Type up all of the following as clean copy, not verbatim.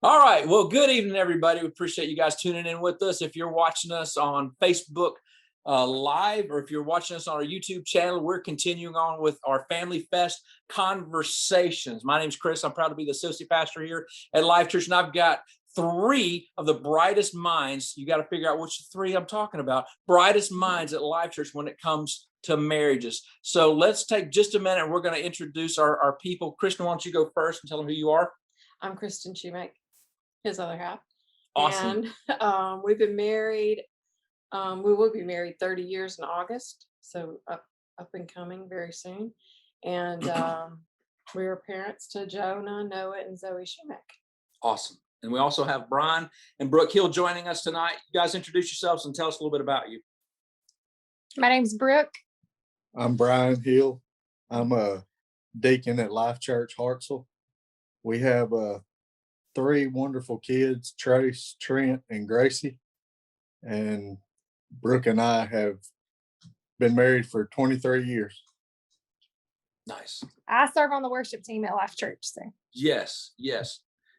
All right. Well, good evening, everybody. We appreciate you guys tuning in with us. If you're watching us on Facebook Live, or if you're watching us on our YouTube channel, we're continuing on with our Family Fest conversations. My name's Chris. I'm proud to be the associate pastor here at Life Church, and I've got three of the brightest minds. You got to figure out which three I'm talking about. Brightest minds at Life Church when it comes to marriages. So let's take just a minute. We're going to introduce our people. Kristen, why don't you go first and tell them who you are? I'm Kristen Schumacher, his other half. Awesome. And we've been married. We will be married 30 years in August, so up and coming very soon. And we are parents to Jonah, Noah, and Zoe Schumacher. Awesome. And we also have Brian and Brooke Hill joining us tonight. You guys introduce yourselves and tell us a little bit about you. My name's Brooke. I'm Brian Hill. I'm a deacon at Life Church Hartselle. We have three wonderful kids, Trace, Trent, and Gracie. And Brooke and I have been married for 23 years. Nice. I serve on the worship team at Life Church. So Yes.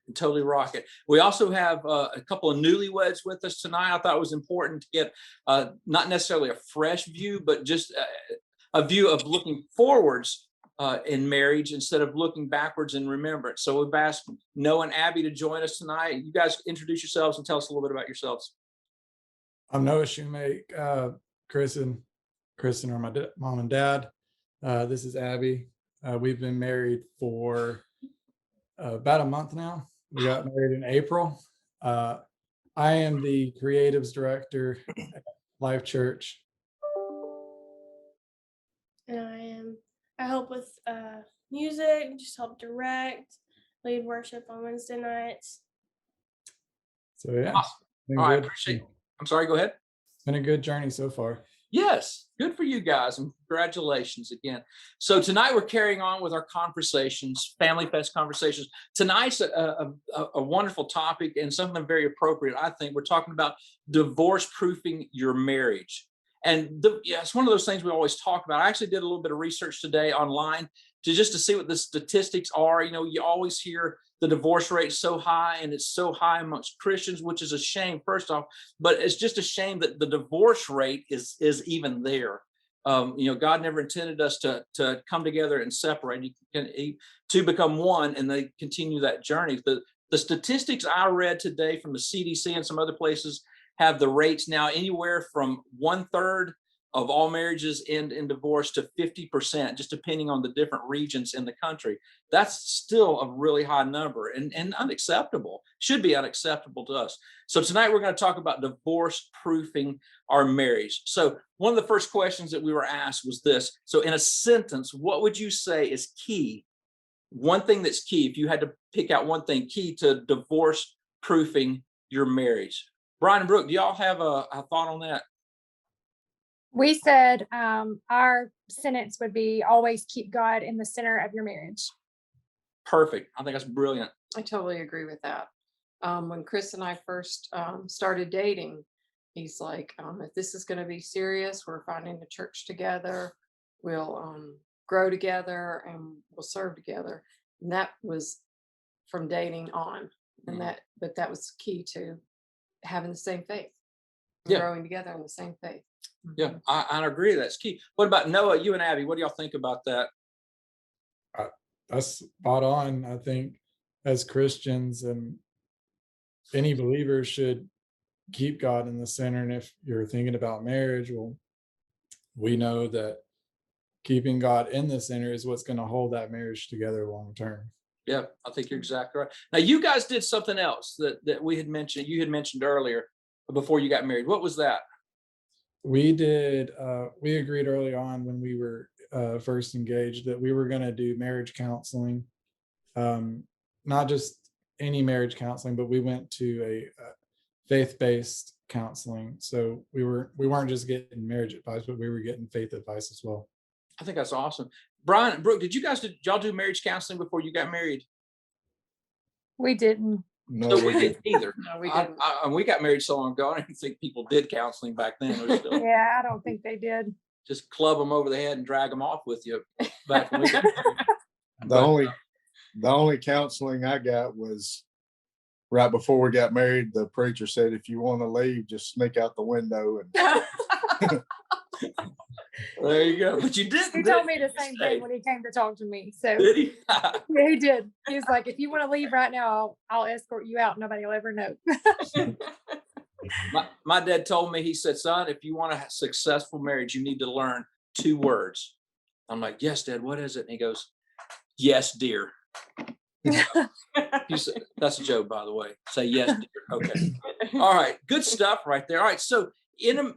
And totally rock it. We also have a couple of newlyweds with us tonight. I thought it was important to get not necessarily a fresh view, but just a view of looking forwards in marriage instead of looking backwards in remembrance. So we've asked Noah and Abby to join us tonight. You guys introduce yourselves and tell us a little bit about yourselves. I'm Noah Shoemake. Kristen are my mom and dad. This is Abby. We've been married for about a month now. We got married in April. I am the creatives director at Life Church. And I help with music, just help direct, lead worship on Wednesday nights. So yeah. Awesome. All right, appreciate it. I'm sorry, go ahead. It's been a good journey so far. Yes, good for you guys, and congratulations again. So tonight we're carrying on with our conversations, Family Fest conversations. Tonight's a wonderful topic and something very appropriate. I think we're talking about divorce-proofing your marriage. And it's one of those things we always talk about. I actually did a little bit of research today online to see what the statistics are. You know, you always hear the divorce rate so high, and it's so high amongst Christians, which is a shame, first off, but it's just a shame that the divorce rate is even there. God never intended us to come together and separate. You can to become one, and they continue that journey. The statistics I read today from the CDC and some other places have the rates now anywhere from 1/3 of all marriages end in divorce to 50%, just depending on the different regions in the country. That's still a really high number and unacceptable, should be unacceptable to us. So tonight we're going to talk about divorce proofing our marriage. So one of the first questions that we were asked was this. So in a sentence, what would you say is key? One thing that's key, if you had to pick out one thing key to divorce proofing your marriage. Brian and Brooke, do y'all have a thought on that? we said our sentence would be always keep God in the center of your marriage. Perfect. I think that's brilliant. I totally agree with that. When Chris and I first started dating, he's like, if this is going to be serious, we're finding the church together. We'll grow together and we'll serve together. And that was from dating on. And that was key to having the same faith. Growing together in the same faith. Yeah, I agree. That's key. What about Noah, you and Abby? What do y'all think about that? That's spot on. I think as Christians and any believer should keep God in the center. And if you're thinking about marriage, well, we know that keeping God in the center is what's going to hold that marriage together long term. Yeah, I think you're exactly right. Now, you guys did something else that we had mentioned. You had mentioned earlier before you got married. What was that? We did. We agreed early on when we were first engaged that we were going to do marriage counseling, not just any marriage counseling, but we went to a faith-based counseling. So we weren't just getting marriage advice, but we were getting faith advice as well. I think that's awesome. Brian and Brooke, did y'all do marriage counseling before you got married? We didn't. No, So we didn't either. No, we didn't. We got married so long ago. I didn't think people did counseling back then. It was still Yeah, I don't think they did. just club them over the head and drag them off with you back when we got married. the only counseling I got was right before we got married, the preacher said, if you want to leave, just sneak out the window. And There you go. But you didn't. He told me the same thing when he came to talk to me. So Did he? yeah, he did. He was like, if you want to leave right now, I'll escort you out. Nobody will ever know. My dad told me, he said, son, if you want a successful marriage, you need to learn 2 words. I'm like, yes, Dad, what is it? And he goes, yes, dear. That's a joke, by the way. Say yes, dear. Okay. All right. Good stuff right there. All right. So in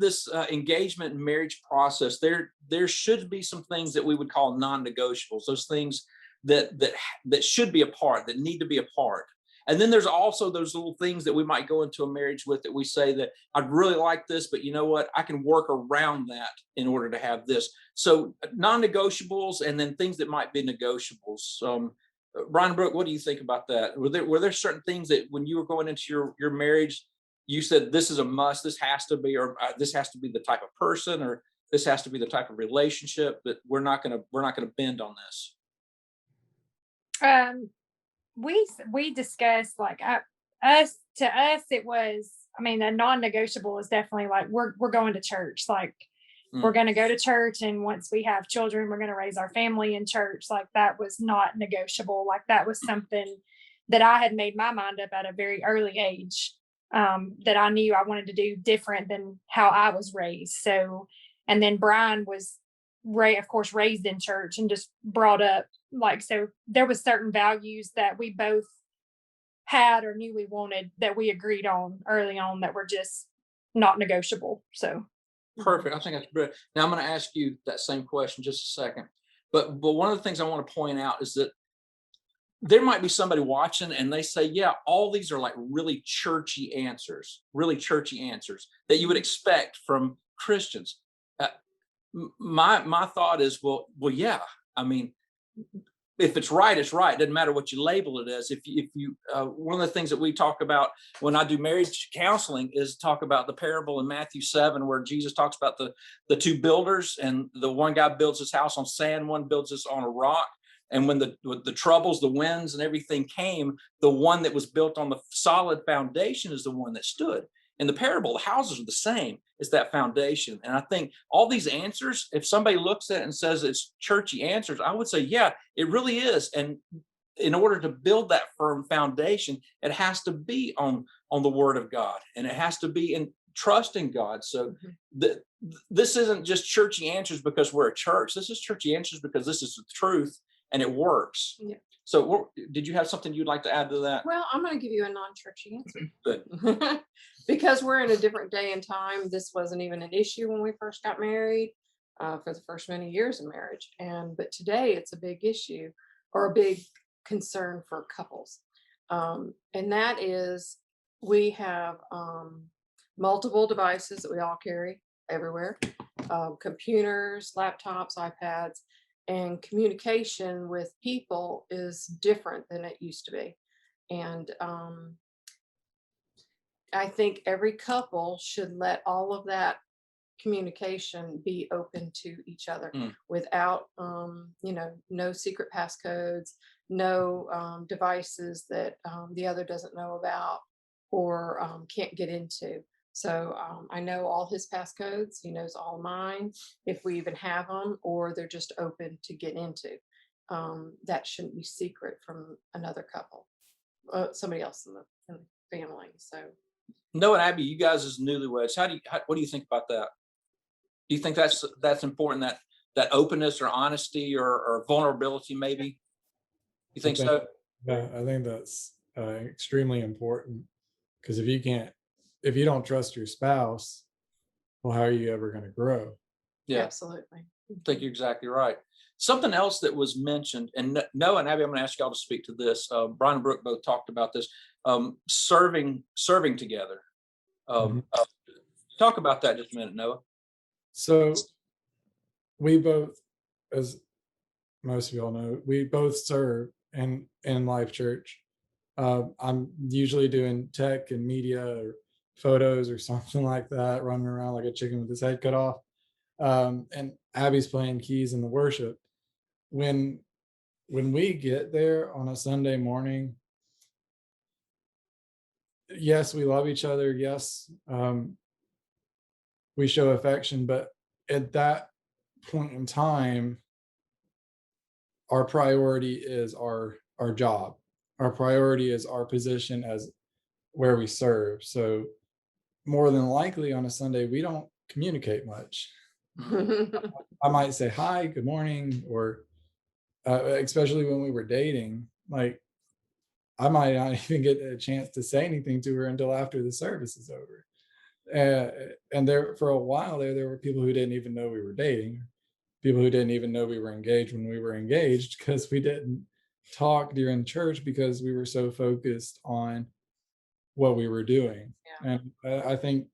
this engagement and marriage process, there should be some things that we would call non-negotiables. Those things that should be a part, that need to be a part. And then there's also those little things that we might go into a marriage with that we say that I'd really like this, but you know what? I can work around that in order to have this. So non-negotiables, and then things that might be negotiables. Brian Brooke, what do you think about that? Were there certain things that when you were going into your marriage, you said this is a must, this has to be, or this has to be the type of person, or this has to be the type of relationship that we're not going to bend on this? We discussed like us to us it was, I mean, a non-negotiable is definitely like we're going to church, like we're going to go to church, and once we have children we're going to raise our family in church. Like that was not negotiable. Like that was something that I had made my mind up at a very early age, that I knew I wanted to do different than how I was raised. So, and then Brian was of course raised in church and just brought up like, so there was certain values that we both had or knew we wanted that we agreed on early on that were just not negotiable. So Perfect. I think that's brilliant. Now I'm going to ask you that same question in just a second. But one of the things I want to point out is that there might be somebody watching and they say, yeah, all these are like really churchy answers that you would expect from Christians. My thought is, well, yeah. I mean, if it's right, it's right. It doesn't matter what you label it as. If you one of the things that we talk about when I do marriage counseling is talk about the parable in Matthew 7, where Jesus talks about the 2 builders, and the one guy builds his house on sand, one builds this on a rock. And when the troubles, the winds and everything came, the one that was built on the solid foundation is the one that stood. In the parable, the houses are the same. It's that foundation. And I think all these answers, if somebody looks at it and says it's churchy answers, I would say, yeah, it really is. And in order to build that firm foundation, it has to be on the word of God, and it has to be in trusting God. So this isn't just churchy answers because we're a church. This is churchy answers because this is the truth and it works. Yeah. So did you have something you'd like to add to that? Well, I'm going to give you a non-churchy answer. Good. Because we're in a different day and time. This wasn't even an issue when we first got married, for the first many years of marriage. But today it's a big issue, or a big concern for couples. And that is, we have multiple devices that we all carry everywhere, computers, laptops, iPads, and communication with people is different than it used to be. And I think every couple should let all of that communication be open to each other without, no secret passcodes, no devices that the other doesn't know about or can't get into. So I know all his passcodes. He knows all mine, if we even have them, or they're just open to get into. That shouldn't be secret from another couple, somebody else in the family. So. Noah and Abby, you guys as newlyweds, what do you think about that? Do you think that's important, that openness or honesty or vulnerability, maybe? You think so? Yeah, I think that's extremely important, because if you don't trust your spouse, well, how are you ever going to grow? Yeah, Absolutely. I think you're exactly right. Something else that was mentioned, and Noah and Abby, I'm going to ask y'all to speak to this. Brian and Brooke both talked about this, serving together. Talk about that just a minute, Noah. So we both, as most of y'all know, we both serve in Life Church. I'm usually doing tech and media or photos or something like that, running around like a chicken with his head cut off. And Abby's playing keys in the worship. When we get there on a Sunday morning, yes, we love each other. Yes, we show affection, but at that point in time, our priority is our job. Our priority is our position as where we serve. So more than likely on a Sunday, we don't communicate much. I might say hi, good morning, or especially when we were dating, like I might not even get a chance to say anything to her until after the service is over. And there, for a while there were people who didn't even know we were dating, people who didn't even know we were engaged when we were engaged because we didn't talk during church because we were so focused on what we were doing. Yeah. And I think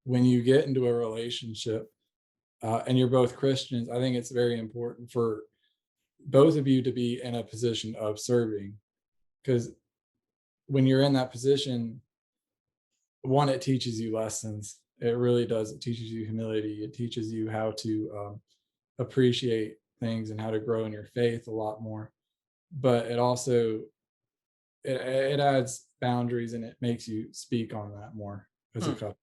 when you get into a relationship and you're both Christians, I think it's very important for both of you to be in a position of serving, because when you're in that position, one, it teaches you lessons. It really does. It teaches you humility. It teaches you how to appreciate things and how to grow in your faith a lot more. But it also it adds boundaries and it makes you speak on that more as a couple.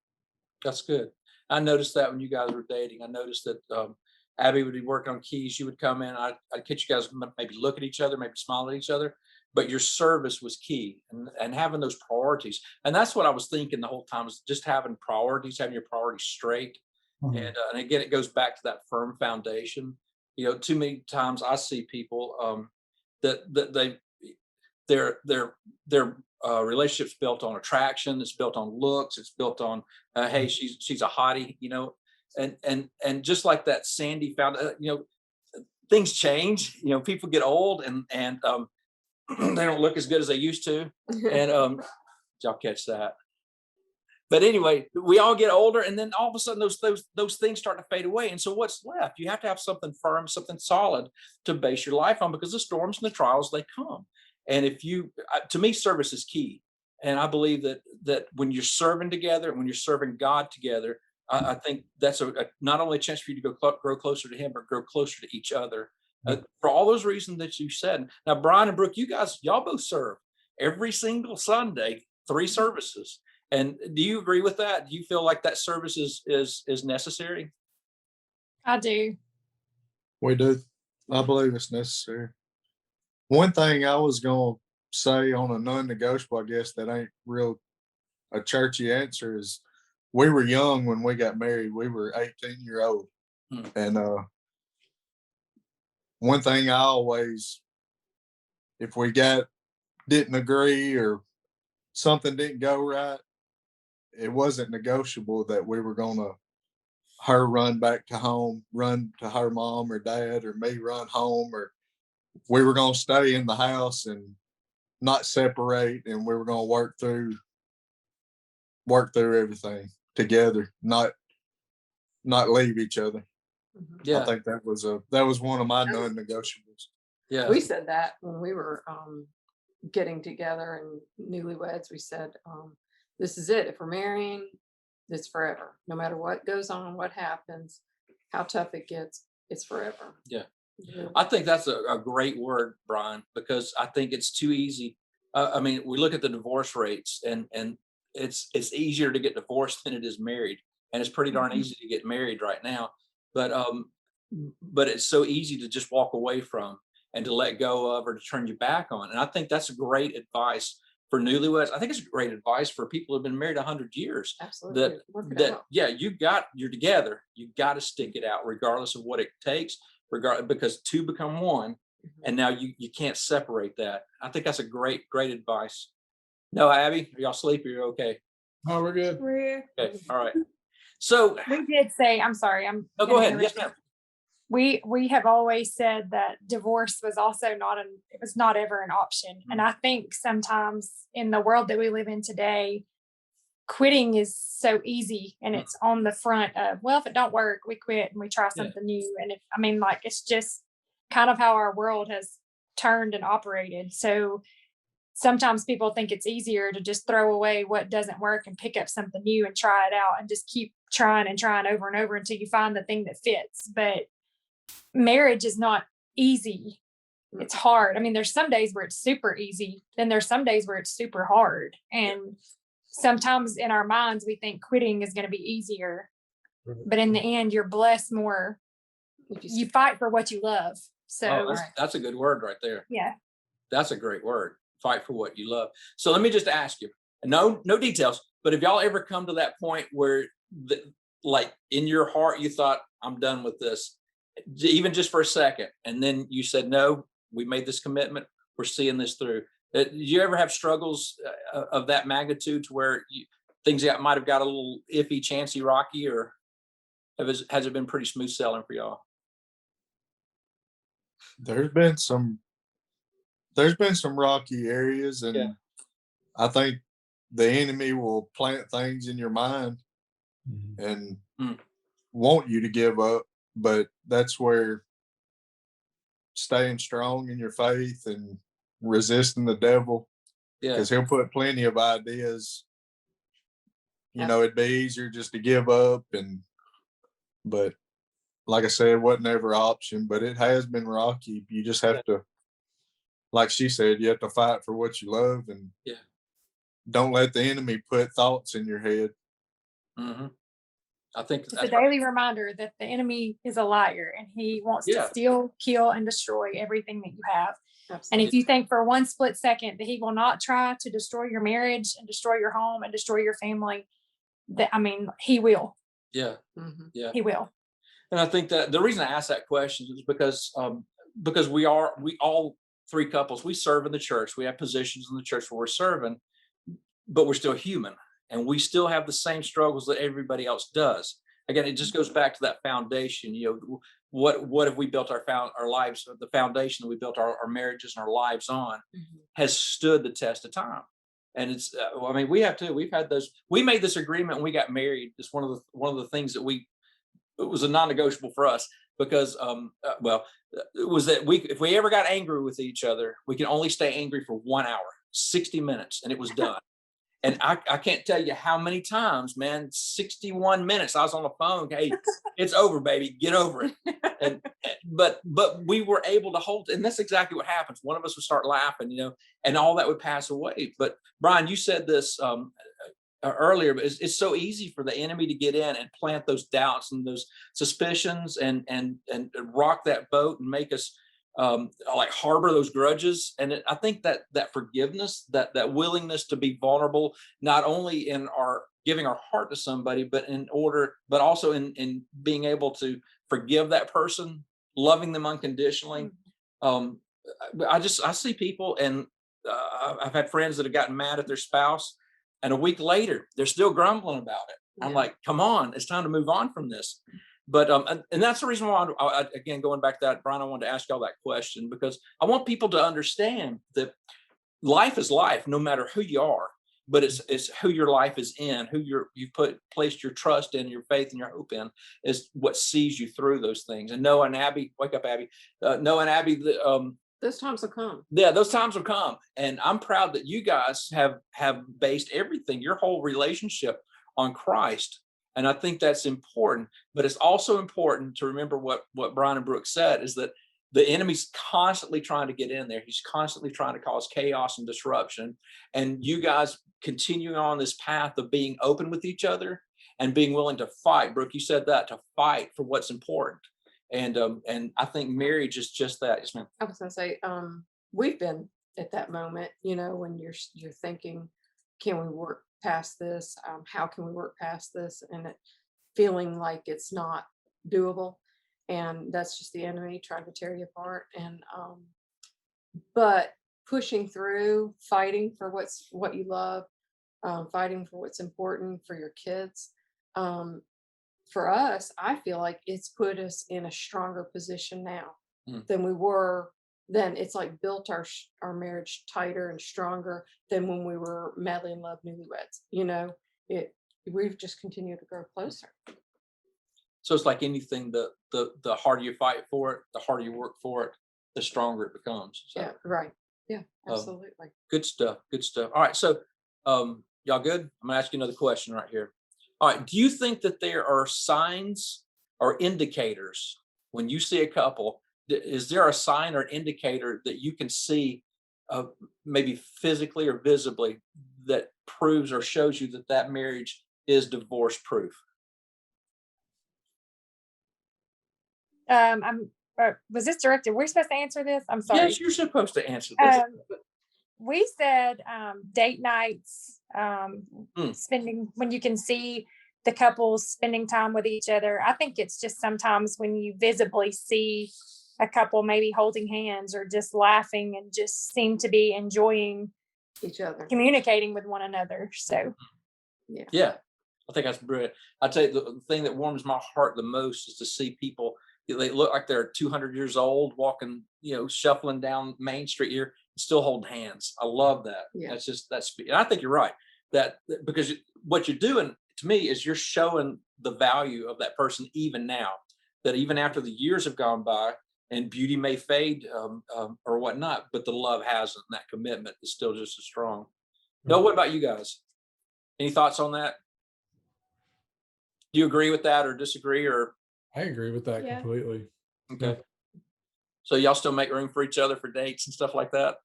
That's good. I noticed that when you guys were dating. I noticed that Abby would be working on keys. You would come in. I'd catch you guys maybe look at each other, maybe smile at each other. But your service was key, and having those priorities. And that's what I was thinking the whole time, is just having priorities, having your priorities straight. Mhm. And again, it goes back to that firm foundation. Too many times I see people that their relationships built on attraction. It's built on looks. It's built on hey, she's a hottie, and just like that sandy found, things change. People get old and they don't look as good as they used to. And did y'all catch that? But anyway, we all get older, and then all of a sudden those things start to fade away. And so what's left? You have to have something firm, something solid to base your life on, because the storms and the trials, they come. And if you, to me, service is key. And I believe that when you're serving together, when you're serving God together, I think that's not only a chance for you to grow closer to Him, but grow closer to each other. For all those reasons that you said. Now, Brian and Brooke, you guys, y'all both serve every single Sunday, 3 services. And do you agree with that? Do you feel like that service is necessary? I do. We do. I believe it's necessary. One thing I was going to say on a non-negotiable, I guess that ain't real a churchy answer, is we were young when we got married. We were 18-year-old. And one thing I always, if we didn't agree or something didn't go right, it wasn't negotiable that we were going to her run back to home, run to her mom or dad, or me run home, or we were going to stay in the house and not separate, and we were going to work through everything together, not leave each other. Yeah. I think that was one of my non-negotiables. Yeah. We said that when we were getting together and newlyweds. We said, this is it. If we're marrying, it's forever. No matter what goes on, what happens, how tough it gets, it's forever. Yeah. Yeah. I think that's a great word, Brian, because I think it's too easy. I mean, we look at the divorce rates, and it's easier to get divorced than it is married, and it's pretty darn easy to get married right now. But it's so easy to just walk away from and to let go of, or to turn your back on. And I think that's great advice for newlyweds. I think it's great advice for people who've been married 100 years. Absolutely. Work it That out. yeah, you're together. You got to stick it out, regardless of what it takes. Because 2 become 1, and now you can't separate that. I think that's a great advice. No, Abby, are y'all sleep? Or you're okay? Oh, we're good. We're here. Okay, all right. So We did say, I'm sorry, I'm go gonna ahead. interrupt Yes, you. ma'am. We have always said that divorce was also it was not ever an option. And I think sometimes in the world that we live in today, quitting is so easy, and it's on the front of, well, if it don't work, we quit and we try something new. And it's just kind of how our world has turned and operated. So sometimes people think it's easier to just throw away what doesn't work and pick up something new and try it out and just keep trying and trying over and over until you find the thing that fits. But marriage is not easy. it's hard. I mean, there's some days where it's super easy, then there's some days where it's super hard. And sometimes in our minds, we think quitting is going to be easier, but in the end, you're blessed more. You fight for what you love. So that's a good word right there. yeah. That's a great word. Fight for what you love. So let me just ask you, no details, but have y'all ever come to that point where like in your heart, you thought, I'm done with this, even just for a second. And then you said, no, we made this commitment. We're seeing this through. Did you ever have struggles of that magnitude to where things might have got a little iffy, chancy, rocky, or has it been pretty smooth sailing for y'all? There's been some rocky areas, and Yeah. I think the enemy will plant things in your mind and want you to give up, but that's where staying strong in your faith and resisting the devil, because he'll put plenty of ideas. It'd be easier just to give up, but like I said, it wasn't ever an option, but it has been rocky. You just have to, like she said, you have to fight for what you love, and don't let the enemy put thoughts in your head. I think it's a daily reminder that the enemy is a liar and he wants to steal, kill, and destroy everything that you have. Absolutely. And if you think for one split second that he will not try to destroy your marriage and destroy your home and destroy your family, he will. Yeah. He will. And I think that the reason I asked that question is because we all three couples, we serve in the church. We have positions in the church where we're serving, but we're still human. And we still have the same struggles that everybody else does. Again, it just goes back to that foundation. What have we built our lives? The foundation that we built our marriages and our lives on has stood the test of time. And it's, we have too. We've had those. We made this agreement when we got married. It's one of the things that it was a non-negotiable for us because, it was that if we ever got angry with each other, we can only stay angry for 1 hour, 60 minutes, and it was done. And I can't tell you how many times, man, 61 minutes I was on the phone. Hey, it's over, baby. Get over it. But we were able to hold, and that's exactly what happens. One of us would start laughing, and all that would pass away. But Brian, you said this earlier, but it's so easy for the enemy to get in and plant those doubts and those suspicions and rock that boat and make us like harbor those grudges. And I think that forgiveness, that willingness to be vulnerable, not only in our giving our heart to somebody, but also in being able to forgive that person, loving them unconditionally. I see people, and I've had friends that have gotten mad at their spouse, and a week later they're still grumbling about it. I'm like, come on, it's time to move on from this. But and that's the reason why again, going back to that, Brian, I wanted to ask y'all that question, because I want people to understand that life is life, no matter who you are, but it's who your life is in, who you've placed your trust in, your faith and your hope in, is what sees you through those things. And Noah and Abby, wake up, Abby. Noah and Abby, those times will come. Yeah, those times will come. And I'm proud that you guys have based everything, your whole relationship, on Christ. And I think that's important, but it's also important to remember what Brian and Brooke said, is that the enemy's constantly trying to get in there. He's constantly trying to cause chaos and disruption. And you guys continuing on this path of being open with each other and being willing to fight. Brooke, you said that, to fight for what's important. And I think marriage is just that. Yes, ma'am. I was going to say, we've been at that moment, when you're thinking, can we work past this? How can we work past this? And feeling like it's not doable. And that's just the enemy trying to tear you apart. And but pushing through, fighting for what you love, fighting for what's important for your kids. For us, I feel like it's put us in a stronger position now than we were then. It's like built our marriage tighter and stronger than when we were madly in love, newlyweds. We've just continued to grow closer. So it's like anything, the harder you fight for it, the harder you work for it, the stronger it becomes. So, yeah, right. Yeah, absolutely. Good stuff. Good stuff. All right. So y'all good? I'm gonna ask you another question right here. All right. Do you think that there are signs or indicators when you see a couple is there a sign or indicator that you can see, maybe physically or visibly, that proves or shows you that that marriage is divorce proof? I'm was this directed? We're supposed to answer this? I'm sorry. Yes, you're supposed to answer this. We said date nights, Mm. spending when you can see the couples spending time with each other. I think it's just sometimes when you visibly see a couple maybe holding hands or just laughing and just seem to be enjoying Each other. communicating with one another. So Yeah, I think that's brilliant. I tell you, the thing that warms my heart the most is to see people. They look like they're 200 years old, walking, shuffling down Main Street here, still holding hands. I love that. Yeah. And I think you're right. That because what you're doing to me is you're showing the value of that person even now. That even after the years have gone by and beauty may fade, or whatnot, but the love hasn't. And that commitment is still just as strong. No, what about you guys? Any thoughts on that? Do you agree with that or disagree or? I agree with that Yeah. completely. Okay. So y'all still make room for each other for dates and stuff like that?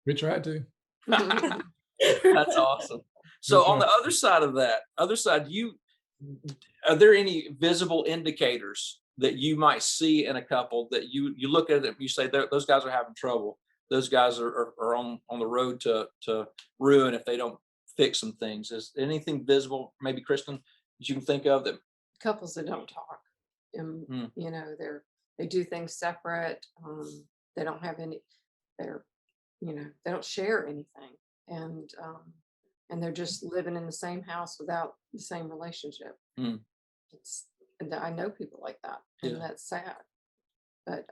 We tried to. That's awesome. So on the other side of that, are there any visible indicators that you might see in a couple that you look at them, you say those guys are having trouble. Those guys are on the road to ruin if they don't fix some things. Is anything visible, maybe Kristen, that you can think of that? Couples that don't talk, and they do things separate. They don't have any. They don't share anything, and they're just living in the same house without the same relationship. Mm. And I know people like that, and Yeah. that's sad. But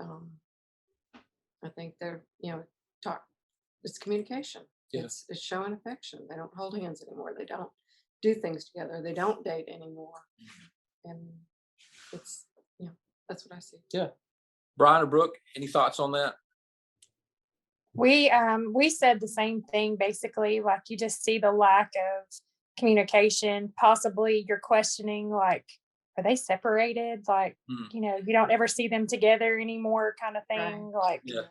I think they're talk. It's communication. Yeah. It's showing affection. They don't hold hands anymore. They don't do things together. They don't date anymore, and it's that's what I see. Yeah. Brian or Brooke, any thoughts on that? we said the same thing basically, like you just see the lack of communication. Possibly you're questioning, like, are they separated? Like, Mm. you don't ever see them together anymore, kind of thing. Like, Yeah.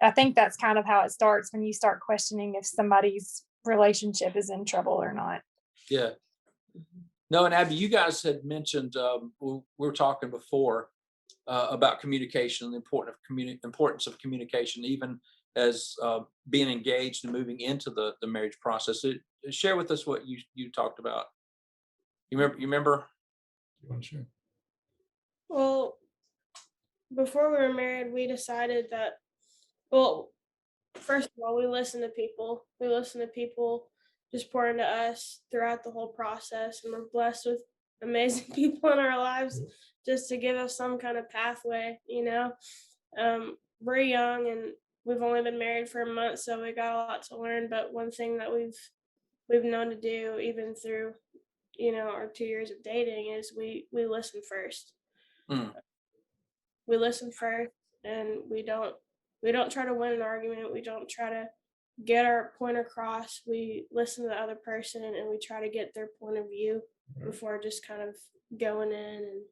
I think that's kind of how it starts when you start questioning if somebody's relationship is in trouble or not. Yeah. Mhm. No, and Abby, you guys had mentioned, we were talking before about communication and the importance of communication, even as being engaged and moving into the marriage process. Share with us what you talked about. You remember? You want to share? Well, before we were married, we decided that, well, first of all, we listen to people. We listen to people just pour into us throughout the whole process, and we're blessed with amazing people in our lives just to give us some kind of pathway. We're young and we've only been married for a month, so we got a lot to learn. But one thing that we've known to do, even through our 2 years of dating, is we listen first. Mm. We listen first, and we don't try to win an argument. We don't try to get our point across. We listen to the other person and we try to get their point of view before just kind of going in and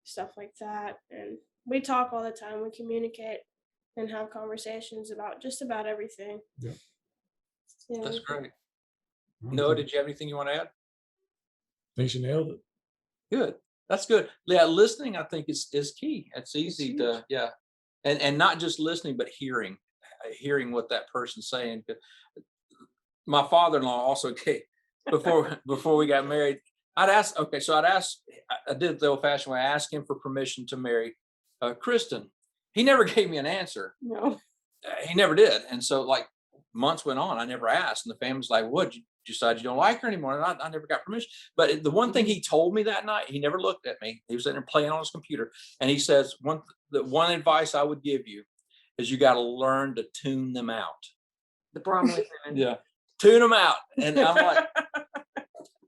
stuff like that. And we talk all the time. We communicate and have conversations about just about everything. Yeah. That's great. I Noah, did you have anything you want to add? think she nailed it. Good. That's good. Yeah, listening, I think, is key. It's easy to, and not just listening, but hearing what that person's saying. My father-in-law also, before we got married, I did it the old-fashioned way. I asked him for permission to marry Kristen. He never gave me an answer. No. He never did. And so, like, months went on, I never asked, and the family's like, "What? You decide you don't like her anymore?" And I never got permission. But the one thing he told me that night, he never looked at me. He was sitting there playing on his computer, and he says, the one advice I would give you is you got to learn to tune them out. The Bromley women. Yeah, tune them out. And I'm like,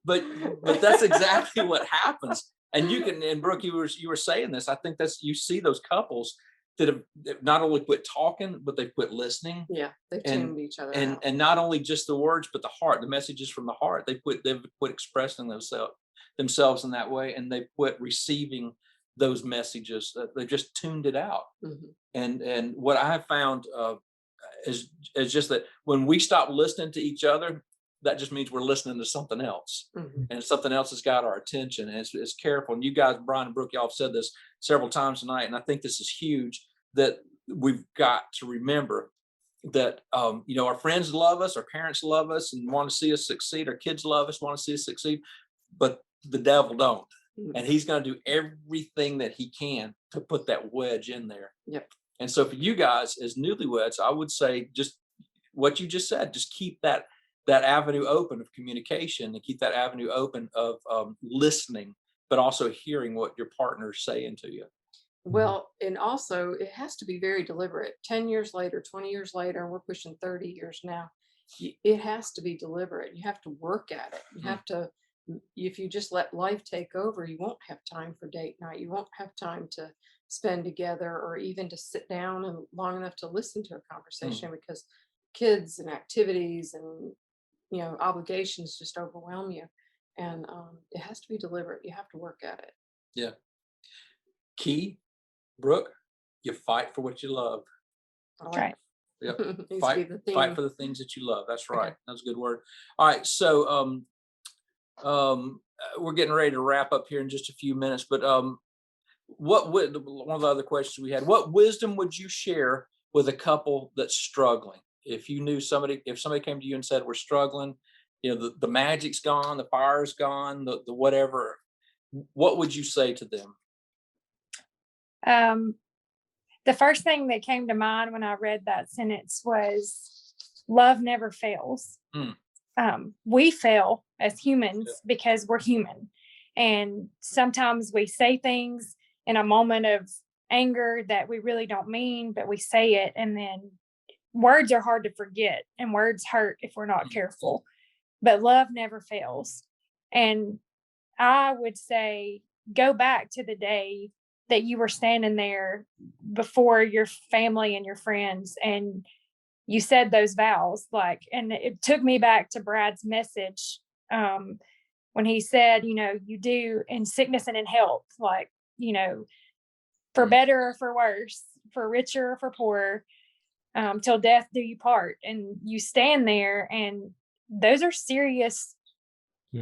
but that's exactly what happens. And and Brooke, you were saying this. I think you see those couples that have not only quit talking, but they've quit listening. Yeah, they've tuned each other out. And not only just the words, but the heart, the messages from the heart. They've quit expressing themselves in that way, and they've quit receiving those messages. They've just tuned it out. Mhm. And what I have found is just that when we stop listening to each other, that just means we're listening to something else, Mhm. and something else has got our attention. And it's careful. And you guys, Brian and Brooke, y'all have said this several times tonight, and I think this is huge, that we've got to remember that our friends love us, our parents love us, and want to see us succeed. Our kids love us, want to see us succeed, but the devil don't, Mhm. and he's going to do everything that he can to put that wedge in there. Yep. And so for you guys as newlyweds, I would say just what you just said, just keep that avenue open of communication, and keep that avenue open of listening, but also hearing what your partner's saying to you. Well, and also it has to be very deliberate. 10 years later, 20 years later, and we're pushing 30 years now. It has to be deliberate. You have to work at it. You have to, if you just let life take over, you won't have time for date night. You won't have time to spend together, or even to sit down and long enough to listen to a conversation, because kids and activities and obligations just overwhelm you. And it has to be deliberate. You have to work at it. Yeah. Key, Brooke, you fight for what you love. I That's like right. Yep. Needs to be Fight, the fight theme. for the things that you love. That's Okay. right. That's a good word. All right. So we're getting ready to wrap up here in just a few minutes, but what would one of the other questions we had, what wisdom would you share with a couple that's struggling? If you knew somebody, if somebody came to you and said, we're struggling, the magic's gone, the fire's gone, the whatever, what would you say to them? The first thing that came to mind when I read that sentence was love never fails. We fail as humans because we're human. And sometimes we say things in a moment of anger that we really don't mean, but we say it. And then words are hard to forget, and words hurt if we're not careful. But love never fails. And I would say go back to the day that you were standing there before your family and your friends, and you said those vows. And it took me back to Brad's message, when he said, you do in sickness and in health, for better or for worse, for richer or for poorer, till death do you part. And you stand there, and those are serious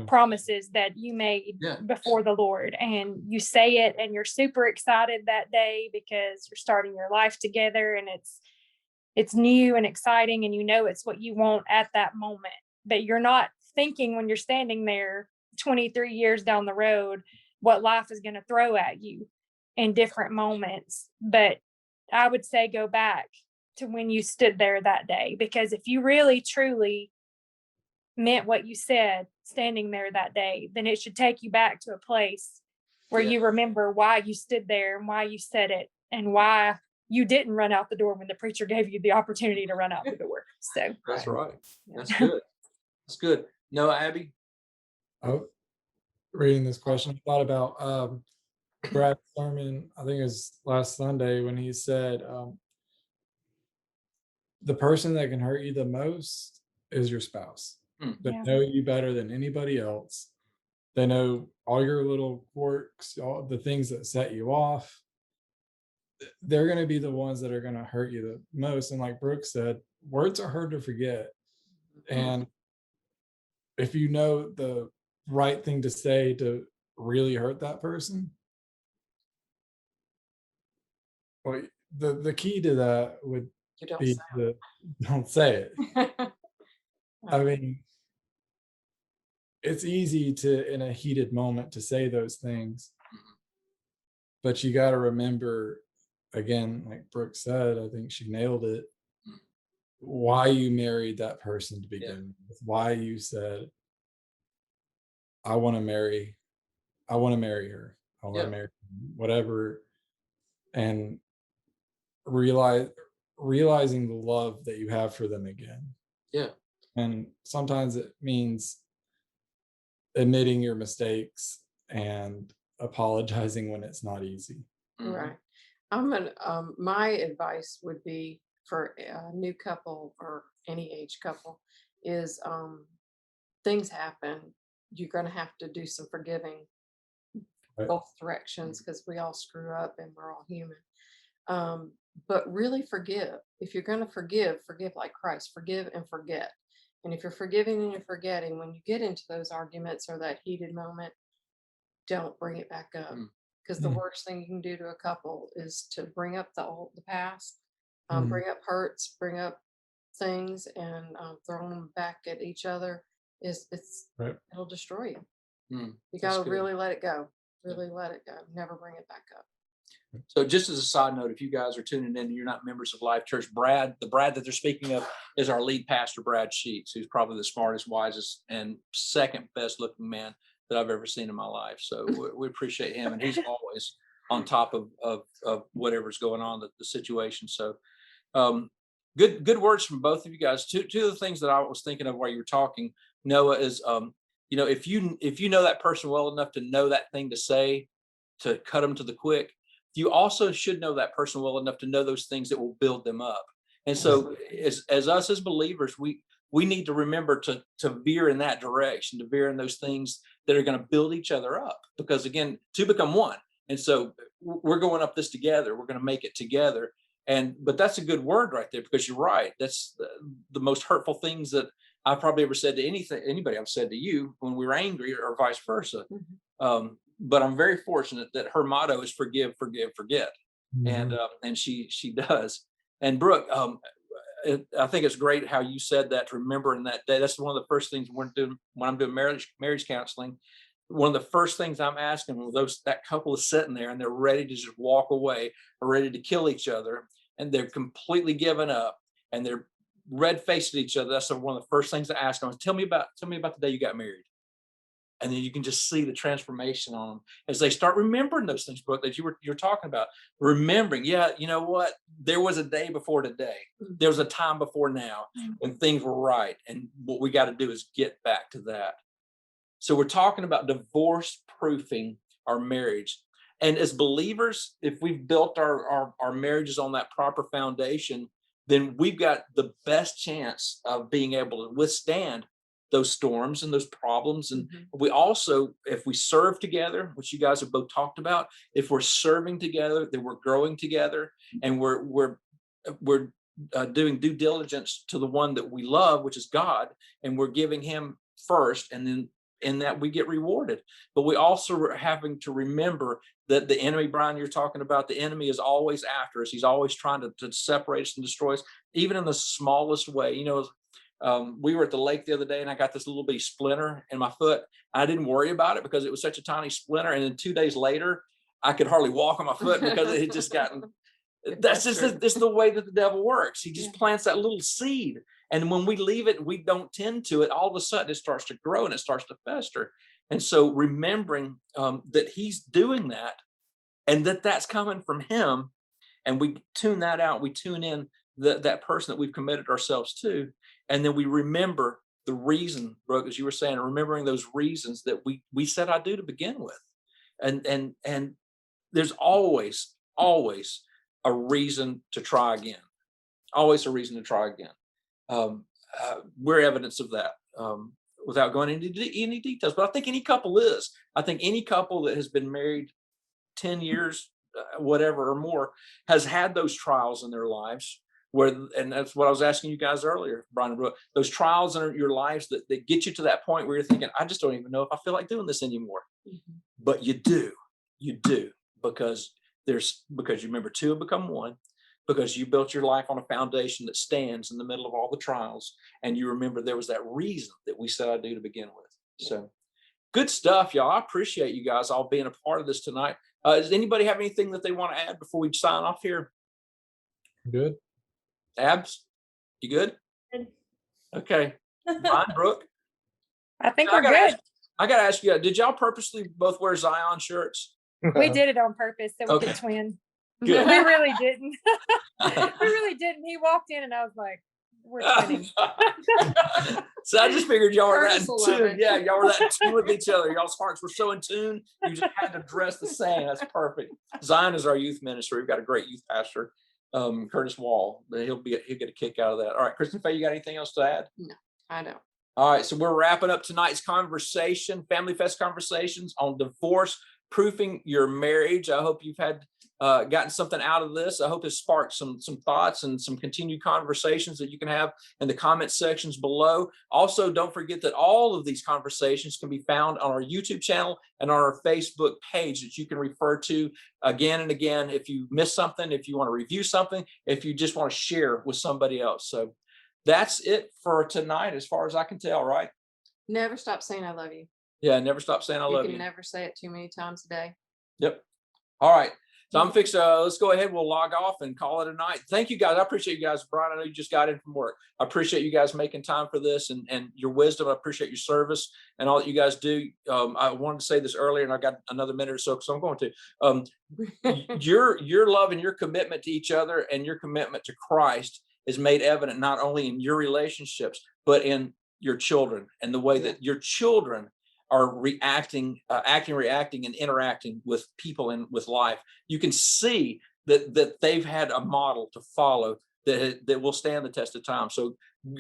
promises that you made before the Lord, and you say it, and you're super excited that day because you're starting your life together, and it's new and exciting, and it's what you want at that moment. But you're not thinking, when you're standing there 23 years down the road, what life is going to throw at you in different moments. But I would say go back to when you stood there that day, because if you really truly meant what you said standing there that day, then it should take you back to a place where you remember why you stood there and why you said it, and why you didn't run out the door when the preacher gave you the opportunity to run out the door. So That's right. That's good. That's good. No, Abby? Reading this question, I thought about Brad's sermon, I think it was last Sunday, when he said, the person that can hurt you the most is your spouse. They know you better than anybody else. They know all your little quirks, all the things that set you off. They're going to be the ones that are going to hurt you the most. And like Brooke said, words are hard to forget. And if you know the right thing to say to really hurt that person, well, the key to that would be to don't say it. I mean, it's easy to, in a heated moment, to say those things, but you got to remember, again, like Brooke said, I think she nailed it, why you married that person to begin with, why you said, I want to marry her, I want to marry him, whatever. And realizing the love that you have for them again. And sometimes it means admitting your mistakes and apologizing when it's not easy. Right. My advice would be for a new couple or any age couple is, things happen. You're going to have to do some forgiving. Right. both directions because we all screw up and we're all human. But really forgive. If you're going to forgive, forgive like Christ. Forgive and forget. And if you're forgiving and you're forgetting, when you get into those arguments or that heated moment, don't bring it back up. Because the Mm. worst thing you can do to a couple is to bring up the past, Mhm. bring up hurts, bring up things, and throw them back at each other. Right. It'll destroy you. Mm, You that's got to good. really let it go. Really let it go. Never bring it back up. So just as a side note, if you guys are tuning in and you're not members of Life Church, the Brad that they're speaking of is our lead pastor, Brad Sheets, who's probably the smartest, wisest, and second best looking man that I've ever seen in my life. So we appreciate him, and he's always on top of whatever's going on, the situation. So good words from both of you guys. Two of the things that I was thinking of while you were talking, Noah, is if you know that person well enough to know that thing to say, to cut them to the quick, you also should know that person well enough to know those things that will build them up. And so as us as believers, we need to remember to veer in that direction, to veer in those things that are going to build each other up, because again, two become one. And so we're going up this together. We're going to make it together. But that's a good word right there, because you're right. That's the most hurtful things that I've probably ever said to anybody I've said to you when we were angry, or vice versa. But I'm very fortunate that her motto is forgive, forgive, forget. Mhm. And she does. And Brooke, I think it's great how you said that, to remember in that day. That's one of the first things when I'm doing marriage counseling. One of the first things I'm asking when that couple is sitting there and they're ready to just walk away, or ready to kill each other, and they're completely given up and they're red faced at each other. That's one of the first things I ask them. Tell me about the day you got married. And then you can just see the transformation on them as they start remembering those things, Brooke, that you're talking about. Remembering, yeah, you know what? There was a day before today. There was a time before now when things were right. And what we got to do is get back to that. So we're talking about divorce proofing our marriage. And as believers, if we've built our marriages on that proper foundation, then we've got the best chance of being able to withstand those storms and those problems. And we also, if we serve together, which you guys have both talked about, if we're serving together, then we're growing together, and we're doing due diligence to the one that we love, which is God, and we're giving him first, and then in that we get rewarded. But we also are having to remember that the enemy, Brian, you're talking about, the enemy is always after us. He's always trying to separate us and destroy us, even in the smallest way. We were at the lake the other day and I got this little bitty splinter in my foot. I didn't worry about it because it was such a tiny splinter. And then 2 days later, I could hardly walk on my foot because it had just gotten, that's just the way that the devil works. He just plants that little seed. And when we leave it and we don't tend to it, all of a sudden it starts to grow and it starts to fester. And so remembering that he's doing that, and that's coming from him, and we tune that out, we tune in that person that we've committed ourselves to, and then we remember the reason, Brooke, as you were saying, remembering those reasons that we said I do to begin with. And there's always a reason to try again. Always a reason to try again. We're evidence of that, without going into any details. But I think any couple is. I think any couple that has been married 10 years, whatever or more, has had those trials in their lives and that's what I was asking you guys earlier, Brian and Brooke, those trials in your lives that get you to that point where you're thinking, I just don't even know if I feel like doing this anymore. But you do, because you remember two have become one, because you built your life on a foundation that stands in the middle of all the trials. And you remember there was that reason that we said I do to begin with. So good stuff, y'all. I appreciate you guys all being a part of this tonight. Does anybody have anything that they want to add before we sign off here? Good. Abs, you good? Good. Okay. Brian, Brooke, I think I we're gotta good. I gotta ask you, did y'all purposely both wear Zion shirts? We did it on purpose so we Okay. could twin. Good. We really didn't. We really didn't. He walked in and I was like, we're twinning. So I just figured y'all were that Curtis in will love tune. it. Yeah, y'all were that in tune with each other. Y'all's hearts were so in tune. You just had to dress the same. That's perfect. Zion is our youth ministry. We've got a great youth pastor, Curtis Wall. He'll get a kick out of that. All right, Kristen Faye, you got anything else to add? No, I don't. All right, so we're wrapping up tonight's conversation, Family Fest conversations on divorce proofing your marriage. I hope you've had gotten something out of this. I hope it sparked some thoughts and some continued conversations that you can have in the comment sections below. Also, don't forget that all of these conversations can be found on our YouTube channel and on our Facebook page that you can refer to again and again if you miss something, if you want to review something, if you just want to share with somebody else. So that's it for tonight, as far as I can tell, right? Never stop saying I love you. Yeah, never stop saying I You love can you. never say it too many times a day. Yep. All right. So I'm fixing, let's go ahead. We'll log off and call it a night. Thank you guys. I appreciate you guys. Brian, I know you just got in from work. I appreciate you guys making time for this and your wisdom. I appreciate your service and all that you guys do. I wanted to say this earlier and I got another minute or so I'm going to. Your love and your commitment to each other and your commitment to Christ is made evident not only in your relationships, but in your children and the way that your children are reacting, and interacting with people and with life. You can see that they've had a model to follow that will stand the test of time. So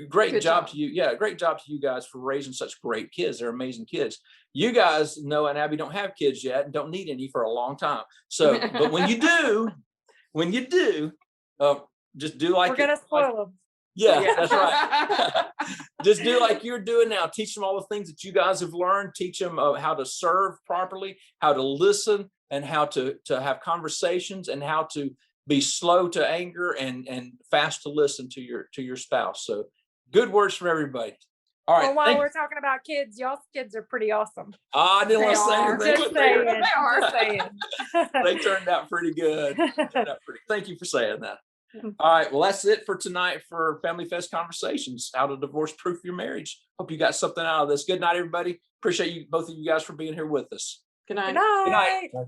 great job to you. Yeah, great job to you guys for raising such great kids. They're amazing kids. You guys, Noah and Abby, don't have kids yet and don't need any for a long time. So, but when you do, just do like We're gonna spoil them. Yeah, that's right. Just do like you're doing now. Teach them all the things that you guys have learned. Teach them how to serve properly, how to listen, and how to have conversations, and how to be slow to anger and fast to listen to your spouse. So good words from everybody. All right. Well, while we're talking about kids, y'all's kids are pretty awesome. I didn't want to say anything. Just saying. Just saying. They turned out pretty good. Thank you for saying that. All right. Well, that's it for tonight for Family Fest Conversations, how to divorce proof your marriage. Hope you got something out of this. Good night, everybody. Appreciate you, both of you guys, for being here with us. Good night. Good night. Good night.